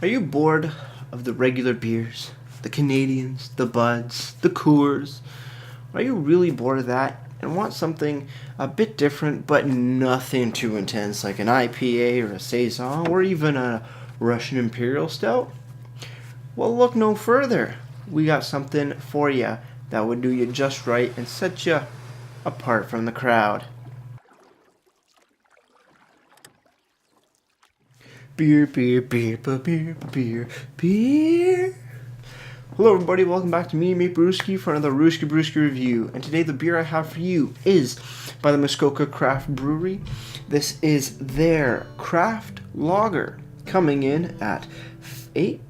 Are you bored of the regular beers, the Canadians, the Buds, the Coors? Are you really bored of that and want something a bit different but nothing too intense like an IPA or a Saison or even a Russian Imperial Stout? Well, look no further. We got something for you that would do you just right and set you apart from the crowd. Beer, beer, beer, beer, beer, beer. Hello everybody, welcome back to me, Mate Brewski, for another Rooski Brewski review. And today the beer I have for you is by the Muskoka Brewery. This is their craft lager, coming in at 5%.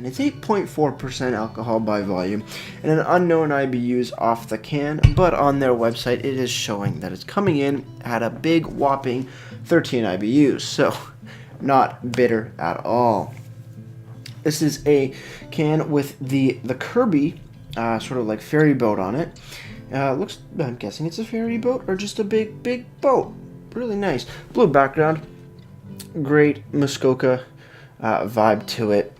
It's 8.4% alcohol by volume and an unknown IBUs off the can, but on their website it is showing that it's coming in at a big whopping 13 IBUs, so not bitter at all. This is a can with the Kirby sort of like ferry boat on it. Looks, I'm guessing it's a ferry boat or just a big boat. Really nice. Blue background. Great Muskoka vibe to it.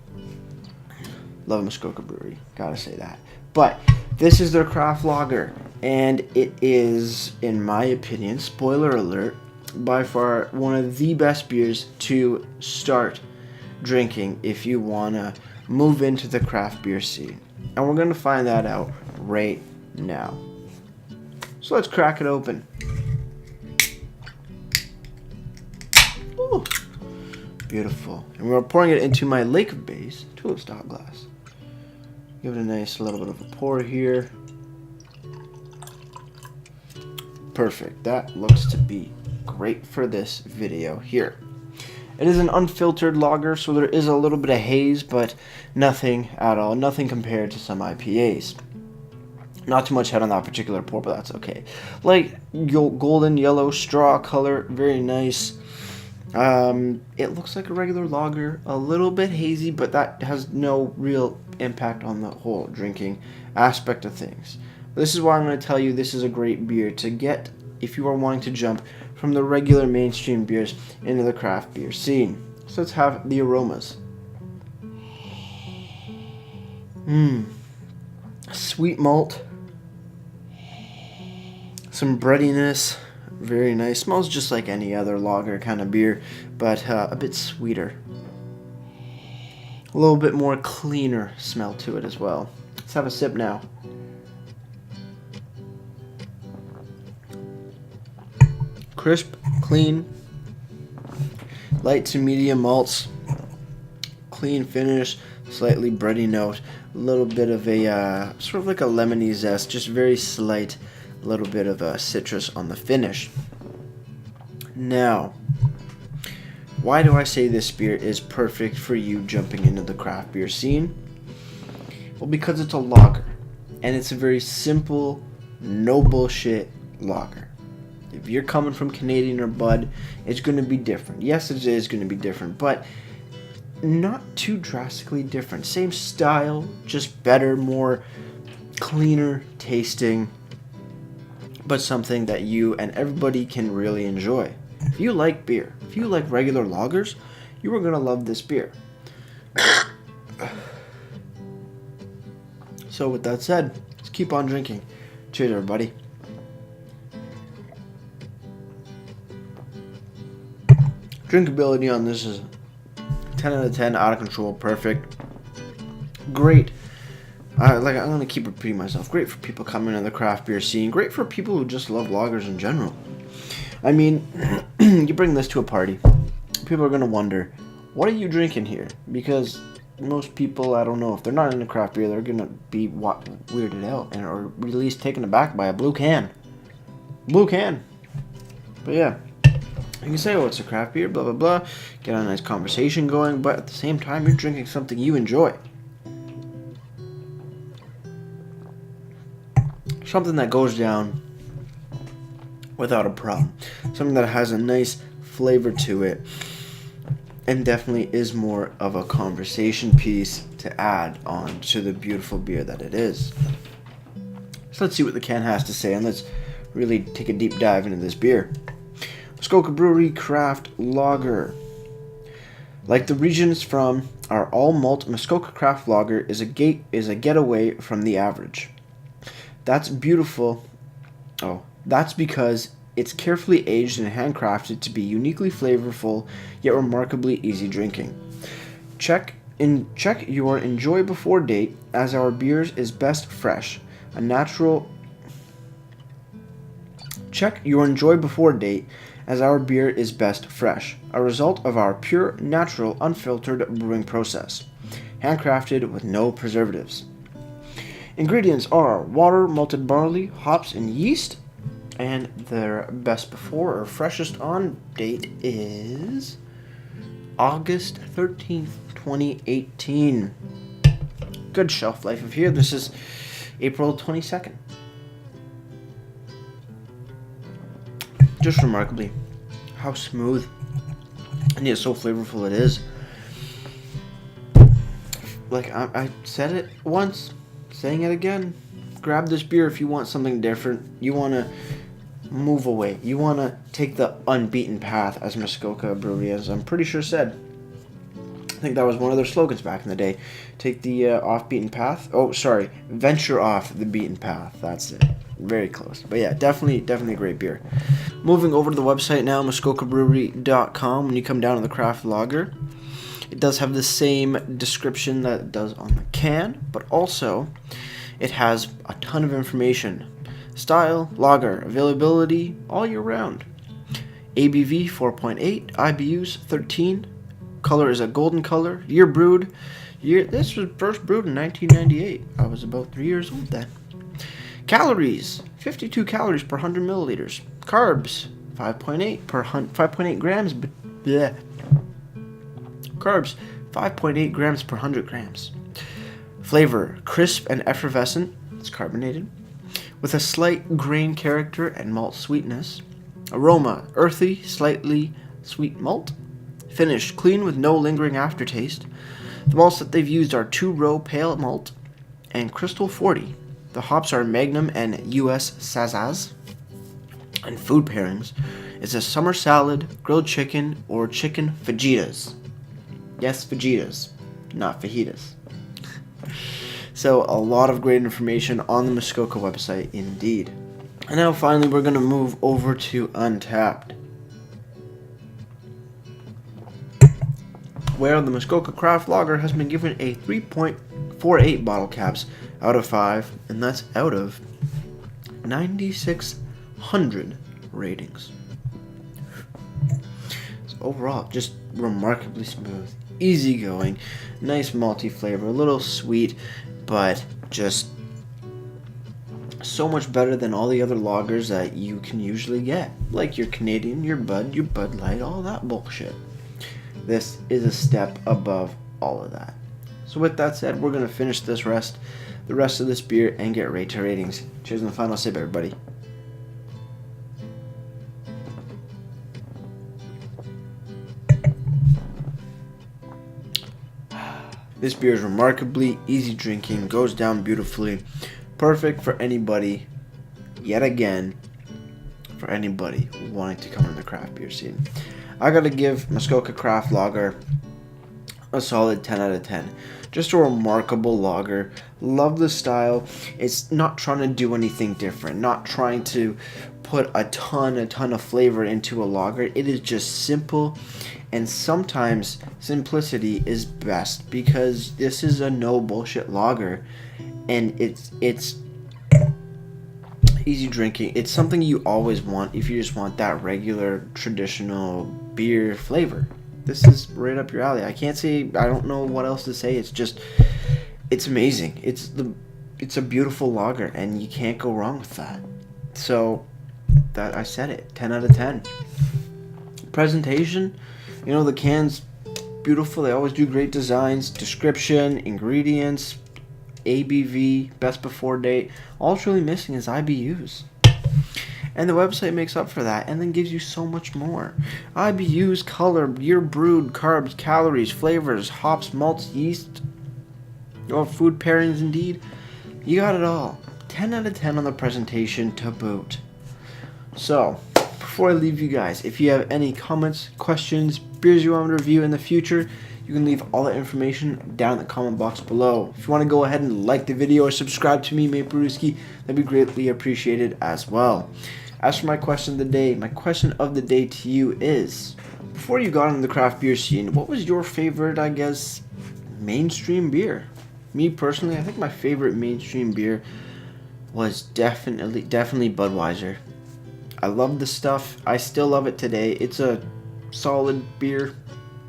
Love Muskoka Brewery, gotta say that. But this is their craft lager, and it is, in my opinion, spoiler alert, by far one of the best beers to start drinking if you want to move into the craft beer scene. And we're going to find that out right now. So let's crack it open. Ooh, beautiful. And we're pouring it into my Lake Base tulip stock glass. Give it a nice little bit of a pour here. Perfect. That looks to be great for this video here. It is an unfiltered lager, so there is a little bit of haze, but nothing at all. Nothing compared to some IPAs. Not too much head on that particular pour, but that's okay. Like golden yellow straw color, very nice. It looks like a regular lager, a little bit hazy, but that has no real impact on the whole drinking aspect of things. This is why I'm going to tell you this is a great beer to get if you are wanting to jump from the regular mainstream beers into the craft beer scene. So let's have the aromas. Sweet malt. Some breadiness. Very nice. Smells just like any other lager kind of beer, but a bit sweeter. A little bit more cleaner smell to it as well. Let's have a sip now. Crisp, clean, light to medium malts, clean finish, slightly bready note, a little bit of a sort of like a lemony zest, just very slight, a little bit of a citrus on the finish. Now, why do I say this beer is perfect for you jumping into the craft beer scene? Well, because it's a lager, and it's a very simple, no bullshit lager. If you're coming from Canadian or Bud, it's going to be different. Yes, it is going to be different, but not too drastically different. Same style, just better, more cleaner tasting, but something that you and everybody can really enjoy. If you like beer, if you like regular lagers, you are going to love this beer. So with that said, let's keep on drinking. Cheers, everybody. Drinkability on this is 10 out of 10, out of control, perfect. Great. I'm going to keep repeating myself. Great for people coming in the craft beer scene. Great for people who just love lagers in general. I mean, you bring this to a party. People are going to wonder, what are you drinking here? Because most people, I don't know, if they're not into craft beer, they're going to be weirded out or at least taken aback by a blue can. Blue can. But yeah. You can say, oh, it's a craft beer, blah, blah, blah. Get a nice conversation going, but at the same time, you're drinking something you enjoy. Something that goes down without a problem. Something that has a nice flavor to it and definitely is more of a conversation piece to add on to the beautiful beer that it is. So let's see what the can has to say, and let's really take a deep dive into this beer. Muskoka Brewery Craft Lager. Like the regions from our all malt Muskoka craft lager is a getaway from the average. That's beautiful. Oh, that's because it's carefully aged and handcrafted to be uniquely flavorful yet remarkably easy drinking. Check your enjoy before date, as our beers is best fresh. A natural Check your enjoy before date, as our beer is best fresh, a result of our pure, natural, unfiltered brewing process, handcrafted with no preservatives. Ingredients are water, malted barley, hops, and yeast, and their best before or freshest on date is August 13th, 2018. Good shelf life of here. This is April 22nd. Just remarkably how smooth and yet so flavorful it is. Like I said it once, saying it again. Grab this beer if you want something different. You want to move away. You want to take the unbeaten path, as Muskoka Brewery, as I'm pretty sure said. I think that was one of their slogans back in the day. Take the off-beaten path. Oh, sorry. Venture off the beaten path. That's it. Very close. But yeah, definitely a great beer. Moving over to the website now, muskokabrewery.com. When you come down to the craft lager, it does have the same description that it does on the can, but also it has a ton of information. Style, lager, availability, all year round. ABV 4.8, IBUs 13. Color is a golden color. Year brewed. This was first brewed in 1998. I was about 3 years old then. Calories, 52 calories per 100 milliliters. Carbs, 5.8 grams. Bleh. Carbs, 5.8 grams per 100 grams. Flavor, crisp and effervescent. It's carbonated, with a slight grain character and malt sweetness. Aroma, earthy, slightly sweet malt. Finish, clean with no lingering aftertaste. The malts that they've used are 2-row pale malt and Crystal 40. The hops are Magnum and US Sazaz. And food pairings is a summer salad, grilled chicken, or chicken fajitas. Yes, fajitas, not fajitas. So a lot of great information on the Muskoka website indeed. And now finally we're going to move over to Untapped, where the Muskoka Craft Lager has been given a 3.48 bottle caps out of 5, and that's out of 9,600 ratings. So overall, just remarkably smooth, easygoing, nice malty flavor, a little sweet, but just so much better than all the other lagers that you can usually get, like your Canadian, your Bud Light, all that bullshit. This is a step above all of that. So with that said, we're going to finish the rest of this beer and get right to ratings. Cheers on the final sip, everybody. This beer is remarkably easy drinking, goes down beautifully, perfect for anybody, yet again, for anybody wanting to come in the craft beer scene. I gotta give Muskoka Craft Lager a solid 10 out of 10. Just a remarkable lager. Love the style. It's not trying to do anything different, not trying to put a ton of flavor into a lager. It is just simple, and sometimes simplicity is best, because this is a no bullshit lager, and it's easy drinking. It's something you always want if you just want that regular traditional beer flavor. This is right up your alley. I don't know what else to say. It's amazing. It's a beautiful lager, and you can't go wrong with that. So that I said it, 10 out of 10. Presentation, the can's beautiful. They always do great designs, description, ingredients, ABV, best before date. All it's really missing is IBUs. And the website makes up for that and then gives you so much more. IBUs, color, year brewed, carbs, calories, flavors, hops, malts, yeast, or food pairings indeed. You got it all. 10 out of 10 on the presentation to boot. So, before I leave you guys, if you have any comments, questions, beers you want me to review in the future, you can leave all that information down in the comment box below. If you want to go ahead and like the video or subscribe to me, Mate Brewski, that'd be greatly appreciated as well. As for my question of the day, to you is, before you got into the craft beer scene, what was your favorite, I guess, mainstream beer? Me personally, I think my favorite mainstream beer was definitely Budweiser. I love the stuff. I still love it today. It's a solid beer.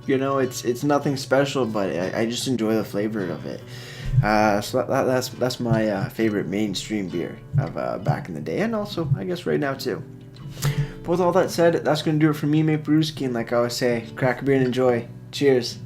You know, it's nothing special, but I just enjoy the flavor of it. So that's my favorite mainstream beer of back in the day, and also I guess right now too. But with all that said, that's gonna do it for me, Mate Brewski, and like I always say, crack a beer and enjoy. Cheers.